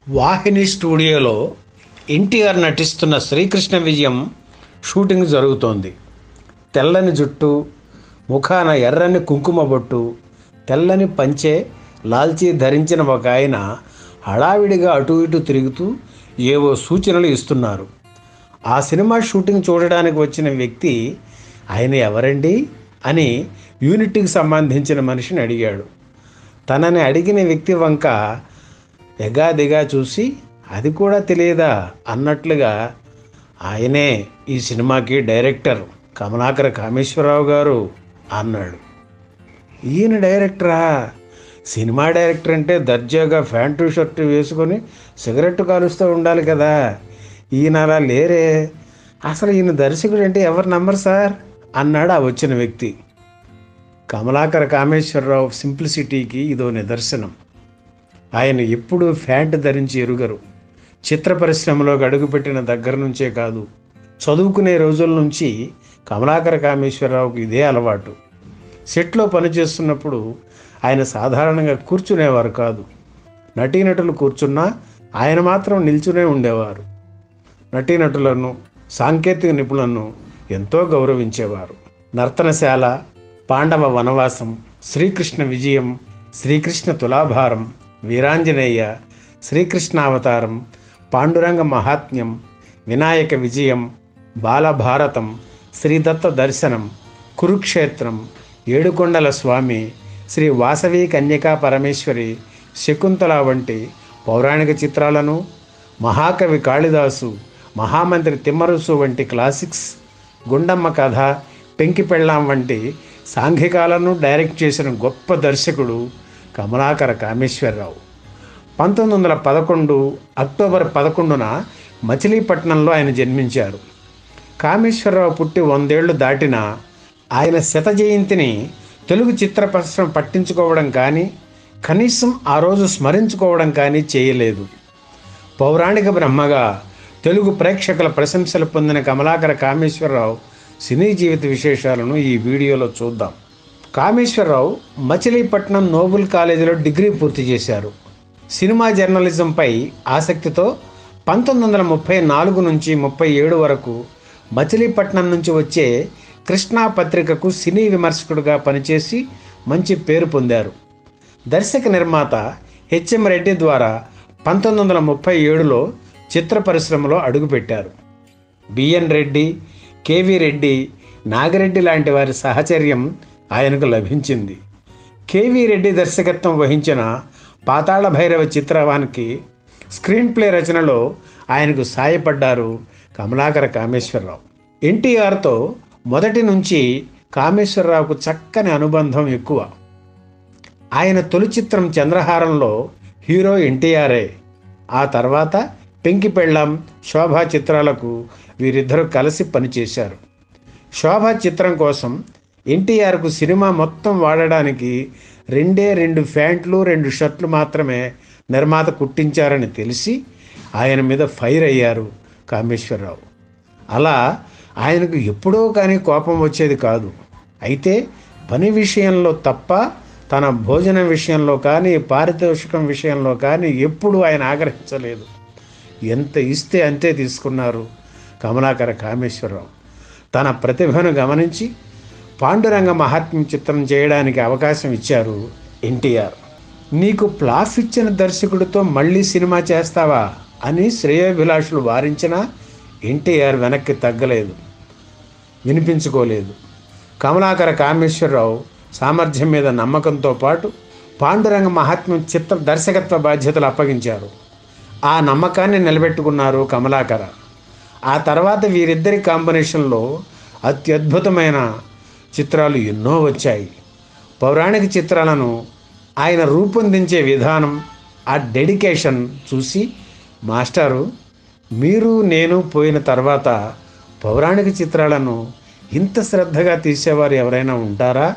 వాహిని స్టూడియోలో ఎన్టీఆర్ నటిస్తున్న శ్రీకృష్ణ విజయం షూటింగ్ జరుగుతోంది. తెల్లని జుట్టు, ముఖాన ఎర్రని కుంకుమ బొట్టు, తెల్లని పంచె, లాల్చీ ధరించిన ఒక ఆయన హడావిడిగా అటు ఇటు తిరుగుతూ ఏవో సూచనలు ఇస్తున్నారు. ఆ సినిమా షూటింగ్ చూడడానికి వచ్చిన వ్యక్తి ఆయన ఎవరండి అని యూనిట్కి సంబంధించిన మనిషిని అడిగాడు. తనని అడిగిన వ్యక్తి వంక ఎగాదిగా చూసి అది కూడా తెలియదా అన్నట్లుగా ఆయనే ఈ సినిమాకి డైరెక్టర్ కమలాకర కామేశ్వరరావు గారు అన్నాడు. ఈయన డైరెక్టరా? సినిమా డైరెక్టర్ అంటే దర్జాగా ప్యాంటు షర్టు వేసుకొని సిగరెట్ కాలుస్తూ ఉండాలి కదా. ఈయన అలా లేరే. అసలు ఈయన దర్శకుడు అంటే ఎవరు నమ్మరు సార్ అన్నాడు ఆ వచ్చిన వ్యక్తి. కమలాకర కామేశ్వరరావు సింప్లిసిటీకి ఇదో నిదర్శనం. ఆయన ఎప్పుడూ ప్యాంటు ధరించి ఎరుగరు. చిత్ర పరిశ్రమలోకి అడుగుపెట్టిన దగ్గర నుంచే కాదు, చదువుకునే రోజుల నుంచి కమలాకర కామేశ్వరరావుకి ఇదే అలవాటు. సెట్లో పనిచేస్తున్నప్పుడు ఆయన సాధారణంగా కూర్చునేవారు కాదు. నటీనటులు కూర్చున్నా ఆయన మాత్రం నిల్చునే ఉండేవారు. నటీనటులను, సాంకేతిక నిపుణులను ఎంతో గౌరవించేవారు. నర్తనశాల, పాండవ వనవాసం, శ్రీకృష్ణ విజయం, శ్రీకృష్ణ తులాభారం, వీరాంజనేయ, శ్రీకృష్ణావతారం, పాండురంగ మహాత్మ్యం, వినాయక విజయం, బాలభారతం, శ్రీదత్త దర్శనం, కురుక్షేత్రం, ఏడుకొండల స్వామి, శ్రీ వాసవి కన్యకా పరమేశ్వరి, శకుంతల వంటి పౌరాణిక చిత్రాలను, మహాకవి కాళిదాసు, మహామంత్రి తిమ్మరుసు వంటి క్లాసిక్స్, గుండమ్మ కథ, పెంకిపెళ్ళాం వంటి సాంఘికాలను డైరెక్ట్ చేసిన గొప్ప దర్శకుడు కమలాకర కామేశ్వరరావు. 1911 అక్టోబర్ 11న మచిలీపట్నంలో ఆయన జన్మించారు. కామేశ్వరరావు పుట్టి 100 ఏళ్లు దాటినా ఆయన శత జయంతిని తెలుగు చిత్ర పరిశ్రమ పట్టించుకోవడం కానీ, కనీసం ఆ రోజు స్మరించుకోవడం కానీ చేయలేదు. పౌరాణిక బ్రహ్మగా తెలుగు ప్రేక్షకుల ప్రశంసలు పొందిన కమలాకర కామేశ్వరరావు సినీ జీవిత విశేషాలను ఈ వీడియోలో చూద్దాం. కామేశ్వరరావు మచిలీపట్నం నోబుల్ కాలేజీలో డిగ్రీ పూర్తి చేశారు. సినిమా జర్నలిజంపై ఆసక్తితో 1934 నుంచి 37 వరకు మచిలీపట్నం నుంచి వచ్చే కృష్ణా పత్రికకు సినీ విమర్శకుడిగా పనిచేసి మంచి పేరు పొందారు. దర్శక నిర్మాత హెచ్ఎం రెడ్డి ద్వారా 1937లో చిత్ర పరిశ్రమలో అడుగుపెట్టారు. బిఎన్ రెడ్డి, కేవి రెడ్డి, నాగిరెడ్డి లాంటి వారి సహచర్యం ఆయనకు లభించింది. కేవి రెడ్డి దర్శకత్వం వహించిన పాతాళ భైరవ చిత్రానికి స్క్రీన్ ప్లే రచనలో ఆయనకు సాయపడ్డారు కమలాకర కామేశ్వరరావు. ఎన్టీఆర్తో మొదటి నుంచి కామేశ్వరరావుకు చక్కని అనుబంధం ఎక్కువ. ఆయన తొలి చిత్రం చంద్రహారంలో హీరో ఎన్టీఆరే. ఆ తర్వాత పెంకిపెళ్ళాం, శోభా చిత్రాలకు వీరిద్దరూ కలిసి పనిచేశారు. శోభా చిత్రం కోసం ఎన్టీఆర్కు సినిమా మొత్తం వాడడానికి 2 ప్యాంట్లు 2 షర్ట్లు మాత్రమే నిర్మాత కుట్టించారని తెలిసి ఆయన మీద ఫైర్ అయ్యారు కామేశ్వరరావు. అలా ఆయనకు ఎప్పుడో కానీ కోపం వచ్చేది కాదు. అయితే పని విషయంలో తప్ప తన భోజనం విషయంలో కానీ, పారితోషికం విషయంలో కానీ ఎప్పుడూ ఆయన ఆగ్రహించలేదు. ఎంత ఇస్తే అంతే తీసుకున్నారు కమలాకర కామేశ్వరరావు. తన ప్రతిభను గమనించి పాండురంగ మహాత్మ్యం చిత్రం చేయడానికి అవకాశం ఇచ్చారు ఎన్టీఆర్. నీకు ప్లాఫ్ ఇచ్చిన దర్శకుడితో మళ్ళీ సినిమా చేస్తావా అని శ్రేయోభిలాషులు వారించినా ఎన్టీఆర్ వెనక్కి తగ్గలేదు, వినిపించుకోలేదు. కమలాకర కామేశ్వరరావు సామర్థ్యం మీద నమ్మకంతో పాటు పాండురంగ మహాత్మ్యం చిత్ర దర్శకత్వ బాధ్యతలు అప్పగించారు. ఆ నమ్మకాన్ని నిలబెట్టుకున్నారు కమలాకర. ఆ తర్వాత వీరిద్దరి కాంబినేషన్లో అత్యద్భుతమైన చిత్రాలు ఎన్నో వచ్చాయి. పౌరాణిక చిత్రాలను ఆయన రూపొందించే విధానం, ఆ డెడికేషన్ చూసి మాస్టారు, మీరు నేను పోయిన తర్వాత పౌరాణిక చిత్రాలను ఇంత శ్రద్ధగా తీసేవారు ఎవరైనా ఉంటారా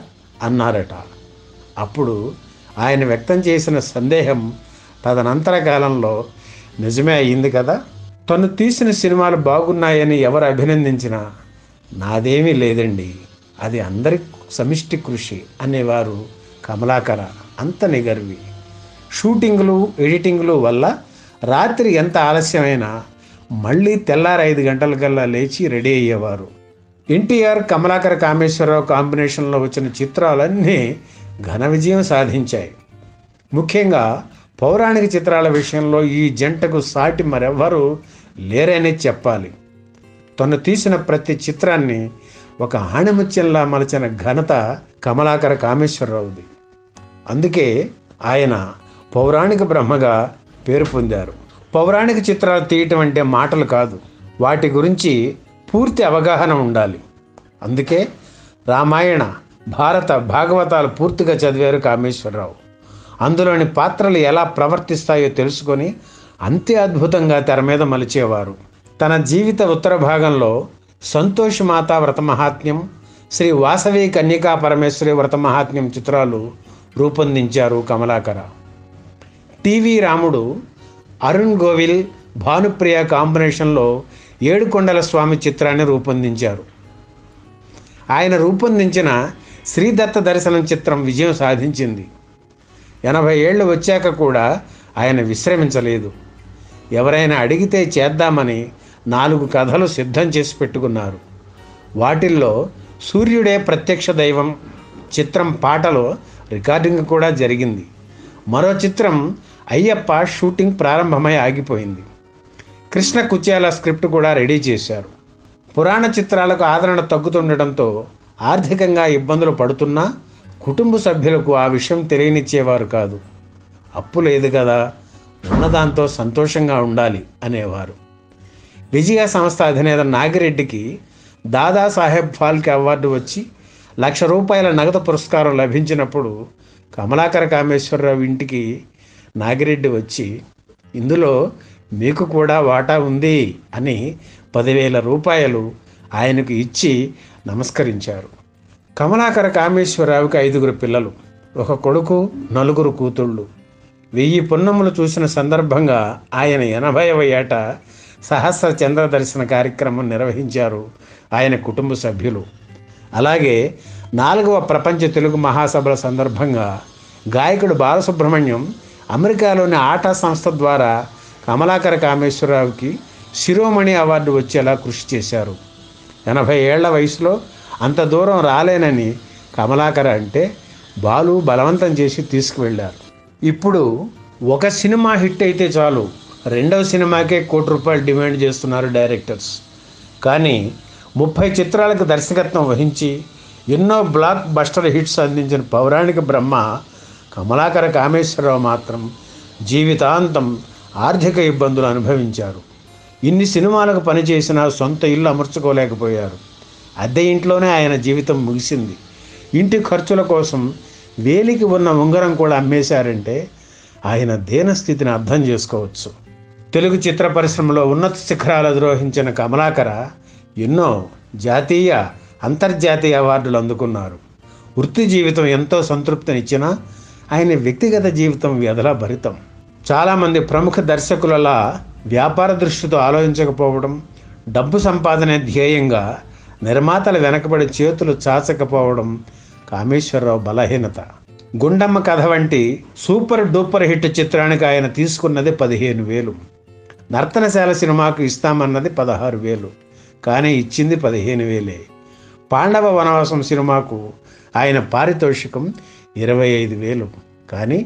అన్నారట. అప్పుడు ఆయన వ్యక్తం చేసిన సందేహం తదనంతర కాలంలో నిజమే అయ్యింది కదా. తను తీసిన సినిమాలు బాగున్నాయని ఎవరు అభినందించినా నాదేమీ లేదండి, అది అందరి సమిష్టి కృషి అనేవారు కమలాకర. అంత నిగర్వి. షూటింగ్లు, ఎడిటింగ్లు వల్ల రాత్రి ఎంత ఆలస్యమైనా మళ్ళీ తెల్లారి 5 గంటలకల్లా లేచి రెడీ అయ్యేవారు. ఎన్టీఆర్, కమలాకర కామేశ్వరరావు కాంబినేషన్లో వచ్చిన చిత్రాలన్నీ ఘన విజయం సాధించాయి. ముఖ్యంగా పౌరాణిక చిత్రాల విషయంలో ఈ జంటకు సాటి మరెవ్వరూ లేరనే చెప్పాలి. తను తీసిన ప్రతి చిత్రాన్ని ఒక ఆణిముత్యంలా మలచిన ఘనత కమలాకర కామేశ్వరరావుది. అందుకే ఆయన పౌరాణిక బ్రహ్మగా పేరు పొందారు. పౌరాణిక చిత్రాలు తీయటం అంటే మాటలు కాదు, వాటి గురించి పూర్తి అవగాహన ఉండాలి. అందుకే రామాయణ, భారత, భాగవతాలు పూర్తిగా చదివారు కామేశ్వరరావు. అందులోని పాత్రలు ఎలా ప్రవర్తిస్తాయో తెలుసుకొని అంతే అద్భుతంగా తెర మీద మలిచేవారు. తన జీవిత ఉత్తర భాగంలో సంతోషి మాతా వ్రతమహాత్మ్యం, శ్రీ వాసవి కన్యకా పరమేశ్వరి వ్రతమహాత్మ్యం చిత్రాలు రూపొందించారు కమలాకర. టీవీ రాముడు, అరుణ్ గోవిల్, భానుప్రియ కాంబినేషన్లో ఏడుకొండల స్వామి చిత్రాన్ని రూపొందించారు. ఆయన రూపొందించిన శ్రీదత్త దర్శనం చిత్రం విజయం సాధించింది. 80 ఏళ్ళు వచ్చాక కూడా ఆయన విశ్రమించలేదు. ఎవరైనా అడిగితే చేద్దామని 4 కథలు సిద్ధం చేసి పెట్టుకున్నారు. వాటిల్లో సూర్యుడే ప్రత్యక్ష దైవం చిత్రం పాటలో రికార్డింగ్ కూడా జరిగింది. మరో చిత్రం అయ్యప్ప షూటింగ్ ప్రారంభమై ఆగిపోయింది. కృష్ణ కుచేల స్క్రిప్ట్ కూడా రెడీ చేశారు. పురాణ చిత్రాలకు ఆదరణ తగ్గుతుండటంతో ఆర్థికంగా ఇబ్బందులు పడుతున్నా కుటుంబ సభ్యులకు ఆ విషయం తెలియనిచ్చేవారు కాదు. అప్పు లేదు కదా, ఉన్నదాంతో సంతోషంగా ఉండాలి అనేవారు. విజయ సంస్థ అధినేత నాగిరెడ్డికి దాదాసాహెబ్ ఫాల్కే అవార్డు వచ్చి ₹1,00,000 నగదు పురస్కారం లభించినప్పుడు కమలాకర కామేశ్వరరావు ఇంటికి నాగిరెడ్డి వచ్చి, ఇందులో మీకు కూడా వాటా ఉంది అని ₹10,000 ఆయనకు ఇచ్చి నమస్కరించారు. కమలాకర కామేశ్వరరావుకి 5 పిల్లలు, 1 కొడుకు, 4 కూతుళ్ళు. 1000 పున్నములు చూసిన సందర్భంగా ఆయన 80వ ఏట సహస్ర చంద్ర దర్శన కార్యక్రమం నిర్వహించారు ఆయన కుటుంబ సభ్యులు. అలాగే 4వ ప్రపంచ తెలుగు మహాసభల సందర్భంగా గాయకుడు బాలసుబ్రహ్మణ్యం అమెరికాలోని ఆటా సంస్థ ద్వారా కమలాకర కామేశ్వరరావుకి శిరోమణి అవార్డు వచ్చేలా కృషి చేశారు. 80 ఏళ్ల వయసులో అంత దూరం రాలేనని కమలాకర అంటే బాలు బలవంతం చేసి తీసుకువెళ్ళారు. ఇప్పుడు ఒక సినిమా హిట్ అయితే చాలు, 2వ సినిమాకే ₹1,00,00,000 డిమాండ్ చేస్తున్నారు డైరెక్టర్స్. కానీ 30 చిత్రాలకు దర్శకత్వం వహించి ఎన్నో బ్లాక్ బస్టర్ హిట్స్ అందించిన పౌరాణిక బ్రహ్మ కమలాకర కామేశ్వరరావు మాత్రం జీవితాంతం ఆర్థిక ఇబ్బందులు అనుభవించారు. ఇన్ని సినిమాలకు పనిచేసినా సొంత ఇల్లు అమర్చుకోలేకపోయారు. అద్దె ఇంట్లోనే ఆయన జీవితం ముగిసింది. ఇంటి ఖర్చుల కోసం వేలికి ఉన్న ఉంగరం కూడా అమ్మేశారంటే ఆయన దీనస్థితిని అర్థం చేసుకోవచ్చు. తెలుగు చిత్ర పరిశ్రమలో ఉన్నత శిఖరాలు అధిరోహించిన కమలాకర ఎన్నో జాతీయ, అంతర్జాతీయ అవార్డులు అందుకున్నారు. వృత్తి జీవితం ఎంతో సంతృప్తినిచ్చినా ఆయన వ్యక్తిగత జీవితం వ్యధలా భరితం. చాలామంది ప్రముఖ దర్శకులలా వ్యాపార దృష్టితో ఆలోచించకపోవడం, డబ్బు సంపాదనే ధ్యేయంగా నిర్మాతల వెనకబడి చేతులు చాచకపోవడం కామేశ్వరరావు బలహీనత. గుండమ్మ కథ వంటి సూపర్ డూపర్ హిట్ చిత్రానికి ఆయన తీసుకున్నది 15,000. నర్తనశాల సినిమాకు ఇస్తామన్నది 16,000, కానీ ఇచ్చింది 15,000. పాండవ వనవాసం సినిమాకు ఆయన పారితోషికం 25,000, కానీ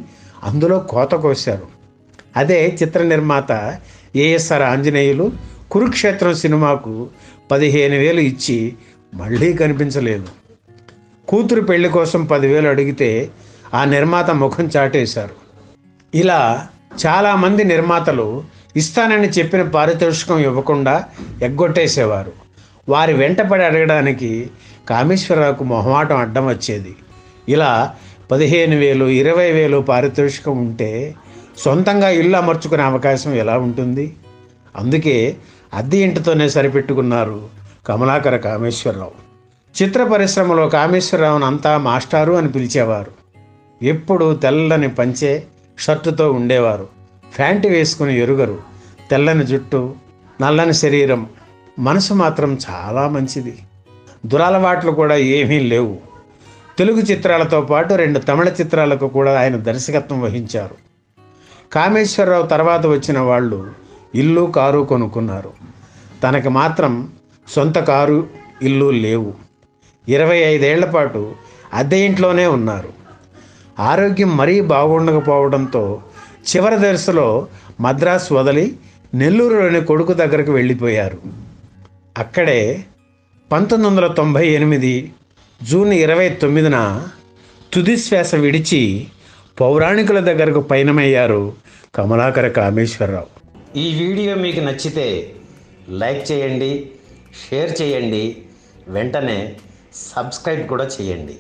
అందులో కోత కోశారు. అదే చిత్ర నిర్మాత ఏఎస్ఆర్ ఆంజనేయులు కురుక్షేత్రం సినిమాకు 15,000 ఇచ్చి మళ్ళీ కనిపించలేదు. కూతురు పెళ్లి కోసం 10,000 అడిగితే ఆ నిర్మాత ముఖం చాటేశారు. ఇలా చాలామంది నిర్మాతలు ఇస్తానని చెప్పిన పారితోషికం ఇవ్వకుండా ఎగ్గొట్టేసేవారు. వారి వెంటపడి అడగడానికి కామేశ్వరరావుకు మొహమాటం అడ్డం వచ్చేది. ఇలా 15,000, 20,000 పారితోషికం ఉంటే సొంతంగా ఇల్లు అమర్చుకునే అవకాశం ఎలా ఉంటుంది? అందుకే అద్దె ఇంటితోనే సరిపెట్టుకున్నారు కమలాకర కామేశ్వరరావు. చిత్ర పరిశ్రమలో కామేశ్వరరావును అంతా మాస్టారు అని పిలిచేవారు. ఎప్పుడు తెల్లని పంచె షర్టుతో ఉండేవారు. ప్యాంటు వేసుకుని ఎరుగరు. తెల్లని జుట్టు, నల్లని శరీరం, మనసు మాత్రం చాలా మంచిది. దురలవాట్లు కూడా ఏమీ లేవు. తెలుగు చిత్రాలతో పాటు 2 తమిళ చిత్రాలకు కూడా ఆయన దర్శకత్వం వహించారు. కామేశ్వరరావు తర్వాత వచ్చిన వాళ్ళు ఇల్లు కారు కొనుక్కున్నారు. తనకి మాత్రం సొంత కారు ఇల్లు లేవు. 25 ఏళ్ల పాటు అద్దె ఇంట్లోనే ఉన్నారు. ఆరోగ్యం మరీ బాగుండకపోవడంతో చివరి దశలో మద్రాసు వదిలి నెల్లూరులోని కొడుకు దగ్గరకు వెళ్ళిపోయారు. అక్కడే 1998 జూన్ 29న తుది శ్వాస విడిచి పౌరాణికుల దగ్గరకు పయనమయ్యారు కమలాకర కామేశ్వరరావు. ఈ వీడియో మీకు నచ్చితే లైక్ చేయండి, షేర్ చేయండి, వెంటనే సబ్స్క్రైబ్ కూడా చేయండి.